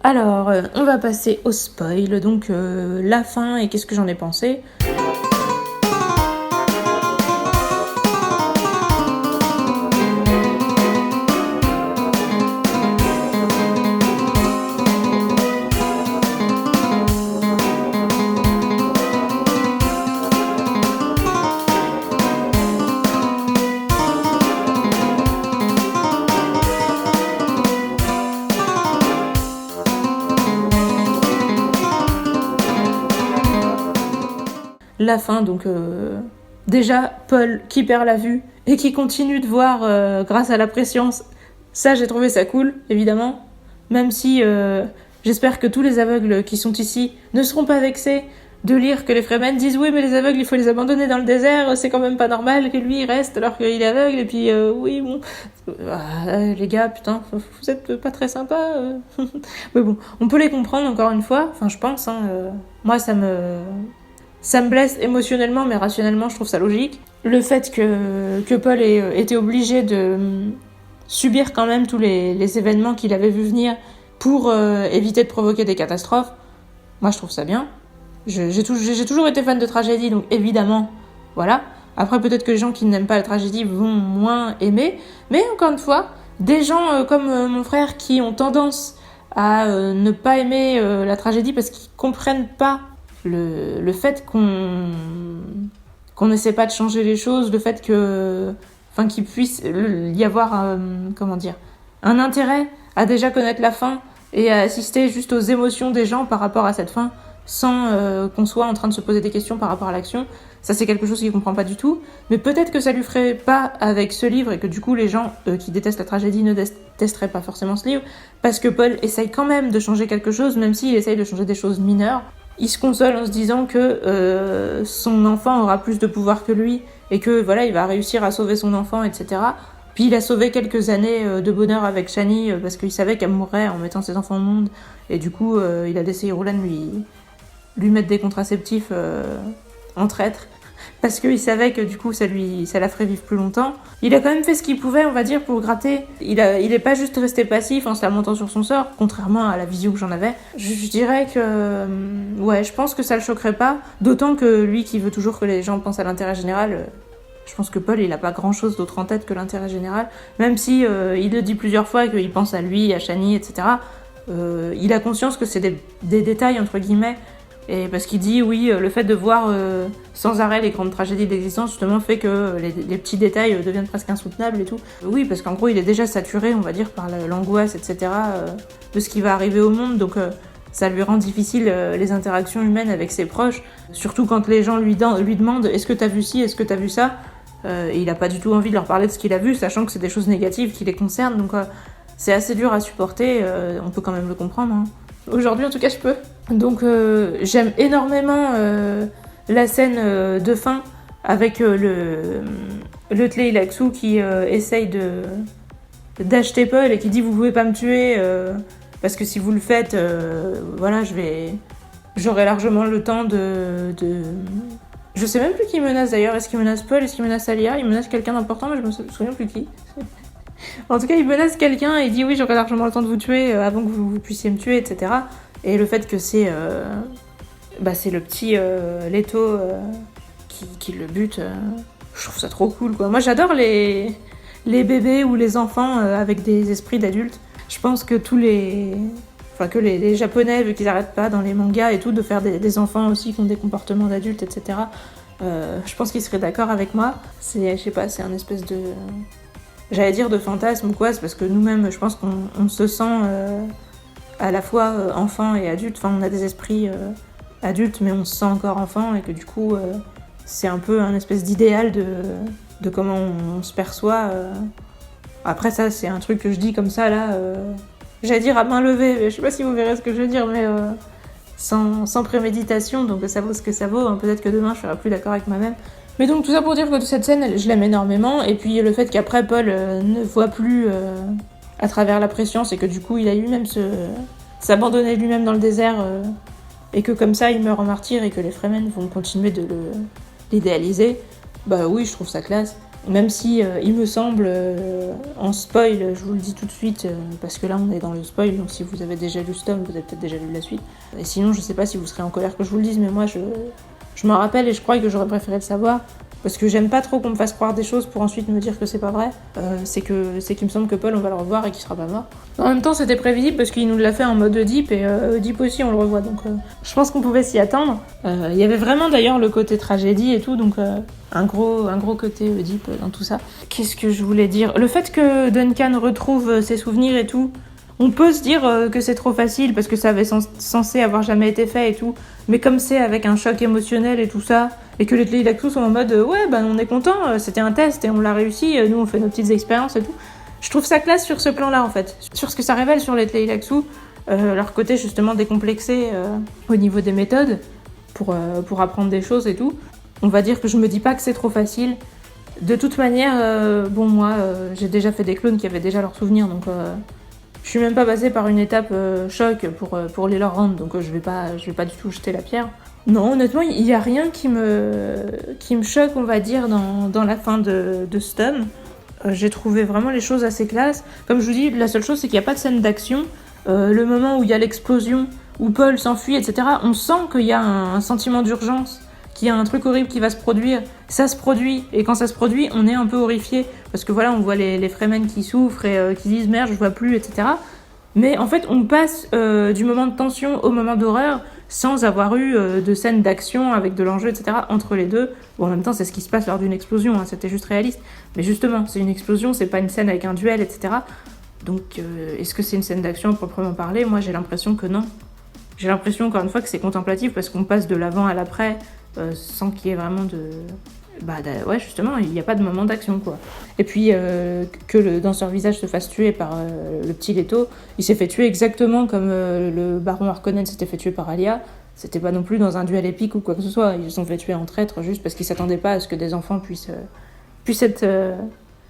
Alors, on va passer au spoil, donc la fin et qu'est-ce que j'en ai pensé. La fin, donc déjà Paul qui perd la vue et qui continue de voir grâce à la préscience, ça j'ai trouvé ça cool, évidemment, même si j'espère que tous les aveugles qui sont ici ne seront pas vexés de lire que les Fremen disent oui mais les aveugles il faut les abandonner dans le désert, c'est quand même pas normal que lui il reste alors qu'il est aveugle et puis oui bon les gars putain vous êtes pas très sympas mais bon on peut les comprendre encore une fois, enfin je pense moi ça me blesse émotionnellement, mais rationnellement, je trouve ça logique. Le fait que Paul ait été obligé de subir quand même tous les événements qu'il avait vu venir pour éviter de provoquer des catastrophes, moi je trouve ça bien. J'ai toujours été fan de tragédie, donc évidemment, voilà. Après, peut-être que les gens qui n'aiment pas la tragédie vont moins aimer, mais encore une fois, des gens comme mon frère qui ont tendance à ne pas aimer la tragédie parce qu'ils comprennent pas le fait qu'on n'essaie pas de changer les choses, le fait qu'il puisse y avoir un intérêt à déjà connaître la fin et à assister juste aux émotions des gens par rapport à cette fin sans qu'on soit en train de se poser des questions par rapport à l'action. Ça c'est quelque chose qu'il comprend pas du tout, mais peut-être que ça lui ferait pas avec ce livre et que du coup les gens qui détestent la tragédie ne détesteraient pas forcément ce livre, parce que Paul essaye quand même de changer quelque chose, même s'il essaye de changer des choses mineures. Il se console en se disant que son enfant aura plus de pouvoir que lui et que voilà, il va réussir à sauver son enfant, etc. Puis il a sauvé quelques années de bonheur avec Shani parce qu'il savait qu'elle mourrait en mettant ses enfants au monde. Et du coup, il a décidé Roulan lui mettre des contraceptifs en traître parce qu'il savait que du coup ça la ferait vivre plus longtemps. Il a quand même fait ce qu'il pouvait, on va dire, pour gratter. Il est pas juste resté passif en se lamentant sur son sort, contrairement à la vision que j'en avais. Je dirais que ouais, je pense que ça le choquerait pas, d'autant que lui qui veut toujours que les gens pensent à l'intérêt général, je pense que Paul il a pas grand chose d'autre en tête que l'intérêt général, même si il le dit plusieurs fois qu'il pense à lui, à Shani, etc. Il a conscience que c'est des détails entre guillemets. Et parce qu'il dit, oui, le fait de voir sans arrêt les grandes tragédies de l'existence, justement, fait que les petits détails deviennent presque insoutenables et tout. Oui, parce qu'en gros, il est déjà saturé, on va dire, par l'angoisse, etc., de ce qui va arriver au monde. Donc, ça lui rend difficile les interactions humaines avec ses proches. Surtout quand les gens lui demandent « Est-ce que t'as vu ci ? Est-ce que t'as vu ça ?» Et il a pas du tout envie de leur parler de ce qu'il a vu, sachant que c'est des choses négatives qui les concernent. Donc, c'est assez dur à supporter. On peut quand même le comprendre, hein. Aujourd'hui, en tout cas, je peux. Donc, j'aime énormément la scène de fin avec le Tleilaxu qui essaye d'acheter Paul et qui dit « Vous pouvez pas me tuer parce que si vous le faites, voilà, j'aurai largement le temps de... » Je sais même plus qui menace d'ailleurs. Est-ce qu'il menace Paul ? Est-ce qu'il menace Alia ? Il menace quelqu'un d'important, mais je me souviens plus qui. En tout cas, il menace quelqu'un et il dit « Oui, j'aurai largement le temps de vous tuer avant que vous puissiez me tuer, etc. » Et le fait que c'est le petit Leto qui le bute, je trouve ça trop cool, quoi. Moi, j'adore les bébés ou les enfants avec des esprits d'adultes. Je pense que que les Japonais, vu qu'ils arrêtent pas dans les mangas et tout, de faire des enfants aussi qui ont des comportements d'adultes, etc. Je pense qu'ils seraient d'accord avec moi. Je sais pas, c'est un espèce de... J'allais dire de fantasme ou quoi, c'est parce que nous-mêmes, je pense qu'on se sent à la fois enfant et adulte. Enfin, on a des esprits adultes, mais on se sent encore enfant, et que du coup, c'est un peu un espèce d'idéal de comment on se perçoit. Après, ça, c'est un truc que je dis comme ça, là, j'allais dire à main levée, mais je sais pas si vous verrez ce que je veux dire, mais sans préméditation, donc ça vaut ce que ça vaut. Hein. Peut-être que demain, je serai plus d'accord avec moi-même. Mais donc tout ça pour dire que cette scène, je l'aime énormément, et puis le fait qu'après Paul ne voit plus à travers la préscience et que du coup il a lui-même s'abandonner lui-même dans le désert et que comme ça il meurt en martyr et que les Fremen vont continuer de l'idéaliser, bah oui, je trouve ça classe. Même si il me semble, en spoil, je vous le dis tout de suite, parce que là on est dans le spoil, donc si vous avez déjà lu ce tome, vous avez peut-être déjà lu la suite. Et sinon, je sais pas si vous serez en colère que je vous le dise, mais moi je m'en rappelle et je crois que j'aurais préféré le savoir. Parce que j'aime pas trop qu'on me fasse croire des choses pour ensuite me dire que c'est pas vrai. C'est qu'il me semble que Paul, on va le revoir et qu'il sera pas mort. En même temps, c'était prévisible parce qu'il nous l'a fait en mode Deep et Deep aussi, on le revoit. Donc je pense qu'on pouvait s'y attendre. Il y avait vraiment d'ailleurs le côté tragédie et tout, donc un gros côté Deep dans tout ça. Qu'est-ce que je voulais dire ? Le fait que Duncan retrouve ses souvenirs et tout, on peut se dire que c'est trop facile parce que ça avait censé avoir jamais été fait et tout. Mais comme c'est avec un choc émotionnel et tout ça, et que les Tleilaxous sont en mode ouais, ben on est content, c'était un test et on l'a réussi, nous on fait nos petites expériences et tout. Je trouve ça classe sur ce plan-là en fait, sur ce que ça révèle sur les Tleilaxous, leur côté justement décomplexé au niveau des méthodes pour apprendre des choses et tout. On va dire que je me dis pas que c'est trop facile. De toute manière, bon moi j'ai déjà fait des clones qui avaient déjà leurs souvenirs, donc je suis même pas passée par une étape choc pour les leur rendre, donc je vais pas du tout jeter la pierre. Non, honnêtement, il y a rien qui me choque, on va dire, dans la fin de ce tome. J'ai trouvé vraiment les choses assez classe. Comme je vous dis, la seule chose, c'est qu'il n'y a pas de scène d'action. Le moment où il y a l'explosion, où Paul s'enfuit, etc., on sent qu'il y a un sentiment d'urgence, qu'il y a un truc horrible qui va se produire. Ça se produit, et quand ça se produit, on est un peu horrifié, parce que voilà, on voit les Fremen qui souffrent et qui disent « merde, je vois plus », etc. Mais en fait, on passe du moment de tension au moment d'horreur, sans avoir eu de scène d'action avec de l'enjeu, etc. entre les deux. Bon, en même temps, c'est ce qui se passe lors d'une explosion, hein, c'était juste réaliste. Mais justement, c'est une explosion, c'est pas une scène avec un duel, etc. Donc, est-ce que c'est une scène d'action à proprement parler ? Moi, j'ai l'impression que non. J'ai l'impression, encore une fois, que c'est contemplatif, parce qu'on passe de l'avant à l'après, sans qu'il y ait vraiment de... ouais, justement, il n'y a pas de moment d'action, quoi. Et puis, que le danseur visage se fasse tuer par le petit Leto, il s'est fait tuer exactement comme le baron Harkonnen s'était fait tuer par Alia. C'était pas non plus dans un duel épique ou quoi que ce soit. Ils se sont fait tuer en traître juste parce qu'ils s'attendaient pas à ce que des enfants puissent être,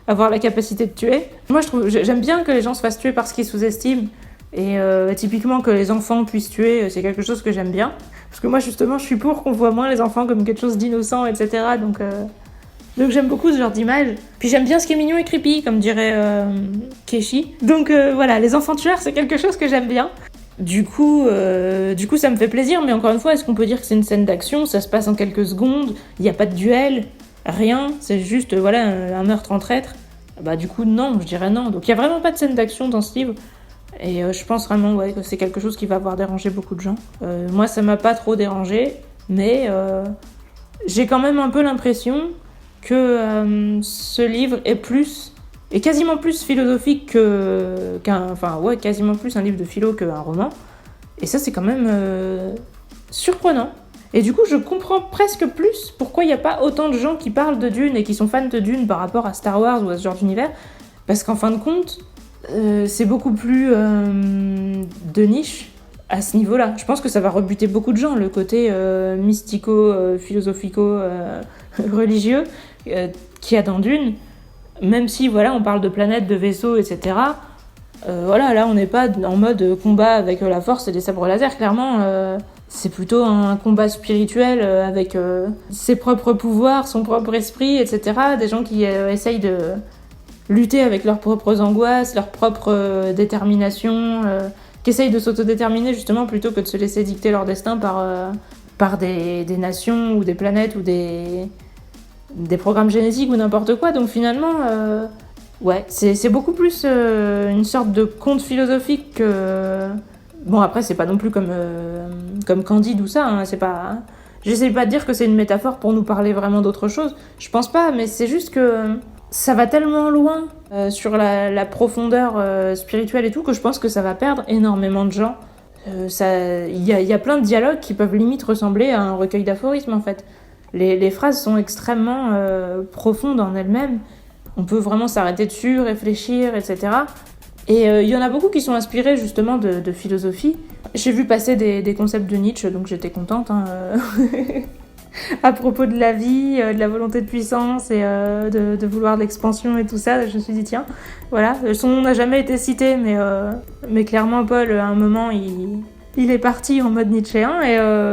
avoir la capacité de tuer. Moi, j'aime bien que les gens se fassent tuer parce qu'ils sous-estiment. Et typiquement, que les enfants puissent tuer, c'est quelque chose que j'aime bien. Parce que moi, justement, je suis pour qu'on voit moins les enfants comme quelque chose d'innocent, etc. Donc j'aime beaucoup ce genre d'image. Puis j'aime bien ce qui est mignon et creepy, comme dirait Keshi. Donc voilà, les enfants tueurs, c'est quelque chose que j'aime bien. Du coup, ça me fait plaisir, mais encore une fois, est-ce qu'on peut dire que c'est une scène d'action ? Ça se passe en quelques secondes, il n'y a pas de duel, rien, c'est juste voilà, un meurtre en traître. Bah du coup, non, je dirais non. Donc il n'y a vraiment pas de scène d'action dans ce livre. Et je pense vraiment que c'est quelque chose qui va avoir dérangé beaucoup de gens. Moi, ça m'a pas trop dérangé, mais j'ai quand même un peu l'impression que ce livre est quasiment plus philosophique quasiment plus un livre de philo qu'un roman. Et ça, c'est quand même surprenant. Et du coup, je comprends presque plus pourquoi il n'y a pas autant de gens qui parlent de Dune et qui sont fans de Dune par rapport à Star Wars ou à ce genre d'univers. Parce qu'en fin de compte, c'est beaucoup plus de niche à ce niveau-là. Je pense que ça va rebuter beaucoup de gens, le côté mystico-philosophico religieux qu'il y a dans Dune. Même si, voilà, on parle de planètes, de vaisseaux, etc. Voilà, là, on n'est pas en mode combat avec la force et des sabres laser. Clairement, c'est plutôt un combat spirituel avec ses propres pouvoirs, son propre esprit, etc. Des gens qui essayent de lutter avec leurs propres angoisses, leur propre détermination, qui essayent de s'autodéterminer justement plutôt que de se laisser dicter leur destin par des nations ou des planètes ou des programmes génétiques ou n'importe quoi. Donc finalement, ouais, c'est beaucoup plus une sorte de conte philosophique que... Bon, après, c'est pas non plus comme Candide ou ça, hein, c'est pas... J'essaie pas de dire que c'est une métaphore pour nous parler vraiment d'autre chose, je pense pas, mais c'est juste que ça va tellement loin sur la profondeur spirituelle et tout, que je pense que ça va perdre énormément de gens. Il y a plein de dialogues qui peuvent limite ressembler à un recueil d'aphorismes, en fait. Les phrases sont extrêmement profondes en elles-mêmes. On peut vraiment s'arrêter dessus, réfléchir, etc. Et il y en a beaucoup qui sont inspirés justement de philosophie. J'ai vu passer des concepts de Nietzsche, donc j'étais contente. Hein, à propos de la vie, de la volonté de puissance et de vouloir de l'expansion et tout ça, je me suis dit tiens, voilà. Son nom n'a jamais été cité, mais clairement Paul, à un moment, il est parti en mode nietzschéen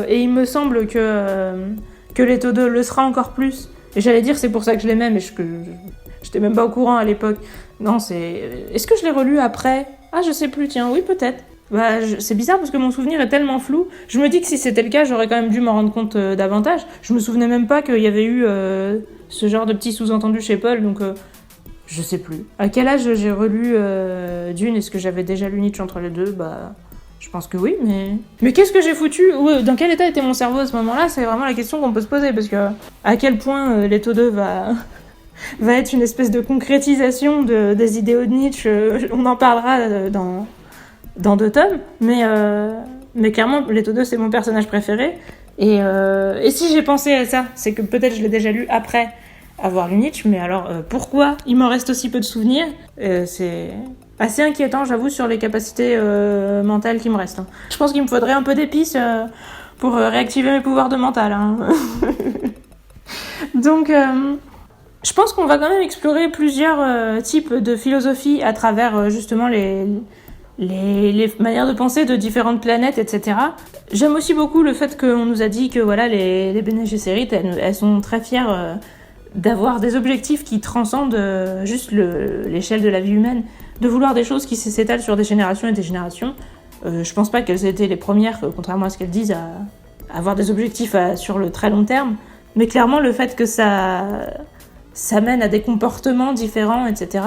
et il me semble que Leto 2 le sera encore plus Et j'allais dire c'est pour ça que je l'aimais, mais j'étais même pas au courant à l'époque. Non, Est-ce que je l'ai relu après ? Ah, je sais plus, tiens, oui, peut-être. C'est bizarre parce que mon souvenir est tellement flou. Je me dis que si c'était le cas, j'aurais quand même dû m'en rendre compte davantage. Je me souvenais même pas qu'il y avait eu ce genre de petit sous-entendu chez Paul, donc je sais plus. À quel âge j'ai relu Dune ? Est-ce que j'avais déjà lu Nietzsche entre les deux ? Je pense que oui, mais... Mais qu'est-ce que j'ai foutu ? Dans quel état était mon cerveau à ce moment-là ? C'est vraiment la question qu'on peut se poser, parce que à quel point Leto 2 va être une espèce de concrétisation des idéaux de Nietzsche. On en parlera dans 2 tomes, mais clairement, Leto 2, c'est mon personnage préféré. Et si j'ai pensé à ça, c'est que peut-être je l'ai déjà lu après avoir lu Nietzsche, mais alors pourquoi il m'en reste aussi peu de souvenirs ? C'est assez inquiétant, j'avoue, sur les capacités mentales qui me restent. Je pense qu'il me faudrait un peu d'épices pour réactiver mes pouvoirs de mental. Hein. Donc, je pense qu'on va quand même explorer plusieurs types de philosophie à travers justement les manières de penser de différentes planètes, etc. J'aime aussi beaucoup le fait qu'on nous a dit que voilà, les Bene Gesserit, elles sont très fières d'avoir des objectifs qui transcendent juste l'échelle de la vie humaine, de vouloir des choses qui s'étalent sur des générations et des générations. Je pense pas qu'elles aient été les premières, contrairement à ce qu'elles disent, à avoir des objectifs sur le très long terme, mais clairement le fait que ça mène à des comportements différents, etc.,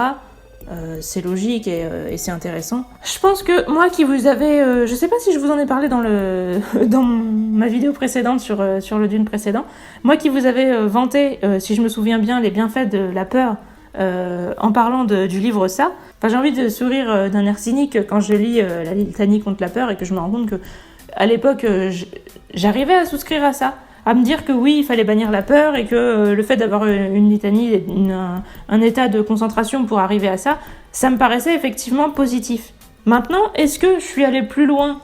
c'est logique et c'est intéressant. Je pense que moi qui vous avais... je sais pas si je vous en ai parlé dans ma vidéo précédente sur le Dune précédent, moi qui vous avais vanté, si je me souviens bien, les bienfaits de la peur en parlant du livre Ça, j'ai envie de sourire d'un air cynique quand je lis la litanie contre la peur et que je me rends compte que à l'époque j'arrivais à souscrire à ça, à me dire que oui, il fallait bannir la peur et que le fait d'avoir une litanie, un état de concentration pour arriver à ça, ça me paraissait effectivement positif. Maintenant, est-ce que je suis allée plus loin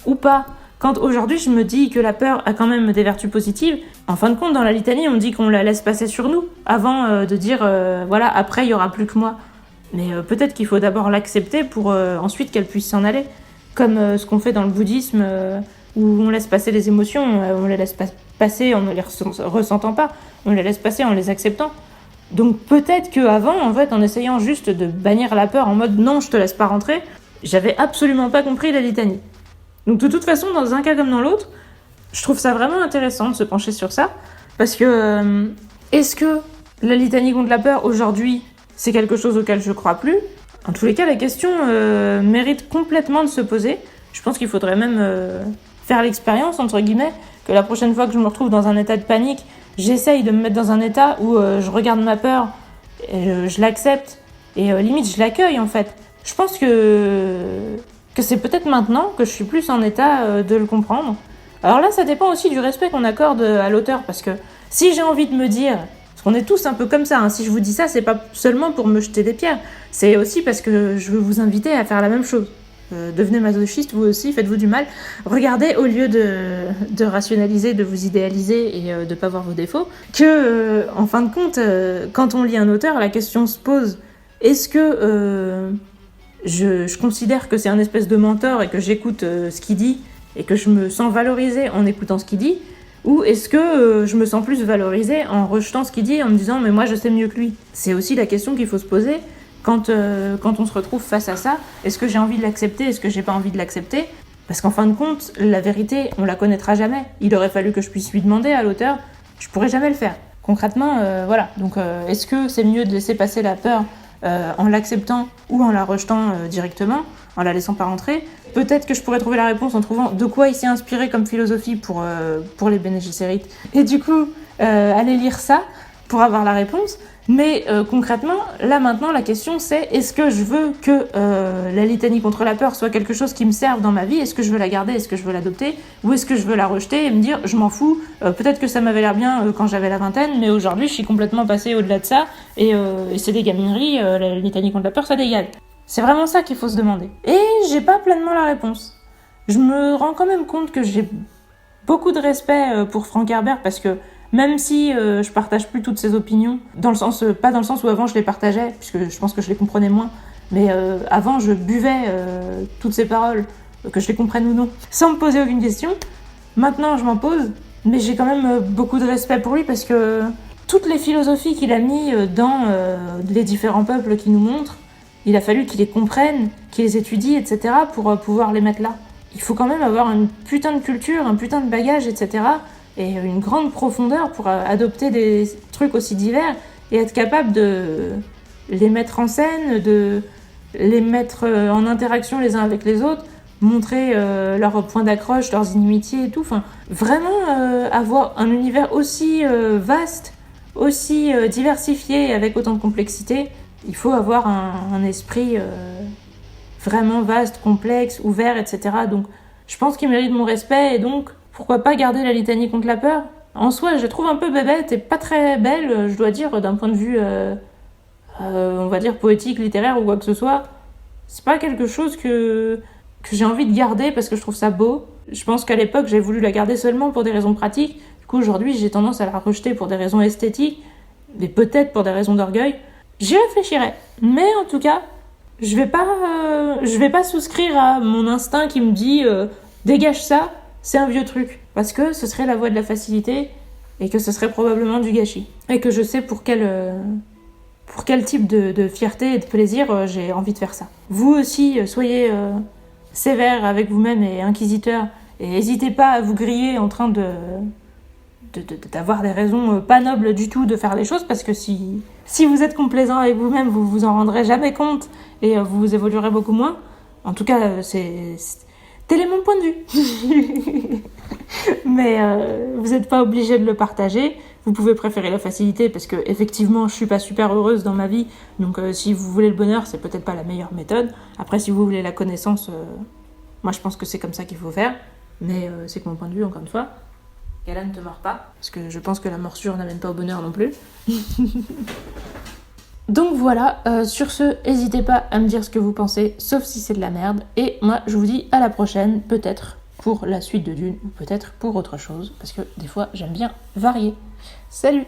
ou pas ? Quand aujourd'hui je me dis que la peur a quand même des vertus positives, en fin de compte, dans la litanie, on dit qu'on la laisse passer sur nous, avant de dire, voilà, après il y aura plus que moi. Mais peut-être qu'il faut d'abord l'accepter pour ensuite qu'elle puisse s'en aller. Comme ce qu'on fait dans le bouddhisme, où on laisse passer les émotions, on les laisse passer en ne les ressentant pas, on les laisse passer en les acceptant. Donc peut-être qu'avant, en fait, en essayant juste de bannir la peur en mode non, je te laisse pas rentrer, j'avais absolument pas compris la litanie. Donc de toute façon, dans un cas comme dans l'autre, je trouve ça vraiment intéressant de se pencher sur ça, parce que est-ce que la litanie contre la peur aujourd'hui, c'est quelque chose auquel je crois plus ? En tous les cas, la question mérite complètement de se poser. Je pense qu'il faudrait même faire l'expérience, entre guillemets, que la prochaine fois que je me retrouve dans un état de panique, j'essaye de me mettre dans un état où je regarde ma peur, et je l'accepte, et limite je l'accueille en fait. Je pense que c'est peut-être maintenant que je suis plus en état de le comprendre. Alors là, ça dépend aussi du respect qu'on accorde à l'auteur, parce que si j'ai envie de me dire... Parce qu'on est tous un peu comme ça, hein. Si je vous dis ça, c'est pas seulement pour me jeter des pierres, c'est aussi parce que je veux vous inviter à faire la même chose. Devenez masochiste, vous aussi, faites-vous du mal. Regardez, au lieu de rationaliser, de vous idéaliser et de pas voir vos défauts, que, en fin de compte, quand on lit un auteur, la question se pose, est-ce que je considère que c'est un espèce de mentor et que j'écoute ce qu'il dit et que je me sens valorisée en écoutant ce qu'il dit, ou est-ce que je me sens plus valorisée en rejetant ce qu'il dit, en me disant « mais moi je sais mieux que lui ». C'est aussi la question qu'il faut se poser quand on se retrouve face à ça. Est-ce que j'ai envie de l'accepter ? Est-ce que j'ai pas envie de l'accepter ? Parce qu'en fin de compte, la vérité, on la connaîtra jamais. Il aurait fallu que je puisse lui demander à l'auteur, je pourrais jamais le faire. Concrètement, voilà. Donc est-ce que c'est mieux de laisser passer la peur en l'acceptant ou en la rejetant directement, en la laissant pas rentrer ? Peut-être que je pourrais trouver la réponse en trouvant de quoi il s'est inspiré comme philosophie pour les Bene Gesserit. Et du coup, aller lire ça pour avoir la réponse. Mais concrètement, là maintenant, la question c'est, est-ce que je veux que la litanie contre la peur soit quelque chose qui me serve dans ma vie ? Est-ce que je veux la garder ? Est-ce que je veux l'adopter ? Ou est-ce que je veux la rejeter et me dire, je m'en fous, peut-être que ça m'avait l'air bien quand j'avais la vingtaine, mais aujourd'hui je suis complètement passée au-delà de ça, et c'est des gamineries, la litanie contre la peur, ça dégage. C'est vraiment ça qu'il faut se demander. Et j'ai pas pleinement la réponse. Je me rends quand même compte que j'ai beaucoup de respect pour Frank Herbert, parce que même si je partage plus toutes ses opinions, pas dans le sens où avant je les partageais, puisque je pense que je les comprenais moins, mais avant je buvais toutes ses paroles, que je les comprenne ou non, sans me poser aucune question. Maintenant je m'en pose, mais j'ai quand même beaucoup de respect pour lui, parce que toutes les philosophies qu'il a mis dans les différents peuples qu'il nous montre, il a fallu qu'il les comprenne, qu'il les étudie, etc. pour pouvoir les mettre là. Il faut quand même avoir une putain de culture, un putain de bagage, etc. et une grande profondeur pour adopter des trucs aussi divers et être capable de les mettre en scène, de les mettre en interaction les uns avec les autres, montrer leurs points d'accroche, leurs inimitiés et tout. Enfin, vraiment avoir un univers aussi vaste, aussi diversifié, avec autant de complexité, il faut avoir un esprit vraiment vaste, complexe, ouvert, etc. Donc, je pense qu'il mérite mon respect, et donc, pourquoi pas garder la litanie contre la peur. En soi, je la trouve un peu bébête et pas très belle, je dois dire, d'un point de vue, on va dire, poétique, littéraire ou quoi que ce soit. C'est pas quelque chose que j'ai envie de garder parce que je trouve ça beau. Je pense qu'à l'époque, j'ai voulu la garder seulement pour des raisons pratiques. Du coup, aujourd'hui, j'ai tendance à la rejeter pour des raisons esthétiques, mais peut-être pour des raisons d'orgueil. J'y réfléchirai. Mais en tout cas, je vais pas souscrire à mon instinct qui me dit dégage ça, c'est un vieux truc. Parce que ce serait la voie de la facilité et que ce serait probablement du gâchis. Et que je sais pour quel type de fierté et de plaisir j'ai envie de faire ça. Vous aussi, soyez sévère avec vous-même et inquisiteur, et n'hésitez pas à vous griller en train d'avoir des raisons pas nobles du tout de faire les choses, parce que si vous êtes complaisant avec vous-même, vous vous en rendrez jamais compte et vous évoluerez beaucoup moins. En tout cas, tel est mon point de vue. Mais vous n'êtes pas obligé de le partager. Vous pouvez préférer la facilité parce que effectivement, je suis pas super heureuse dans ma vie. Donc si vous voulez le bonheur, c'est peut-être pas la meilleure méthode. Après, si vous voulez la connaissance, moi je pense que c'est comme ça qu'il faut faire. Mais c'est que mon point de vue, encore une fois. Qu'Ella ne te mord pas, parce que je pense que la morsure n'amène pas au bonheur non plus. Donc voilà, sur ce, n'hésitez pas à me dire ce que vous pensez, sauf si c'est de la merde. Et moi, je vous dis à la prochaine, peut-être pour la suite de Dune, ou peut-être pour autre chose, parce que des fois, j'aime bien varier. Salut!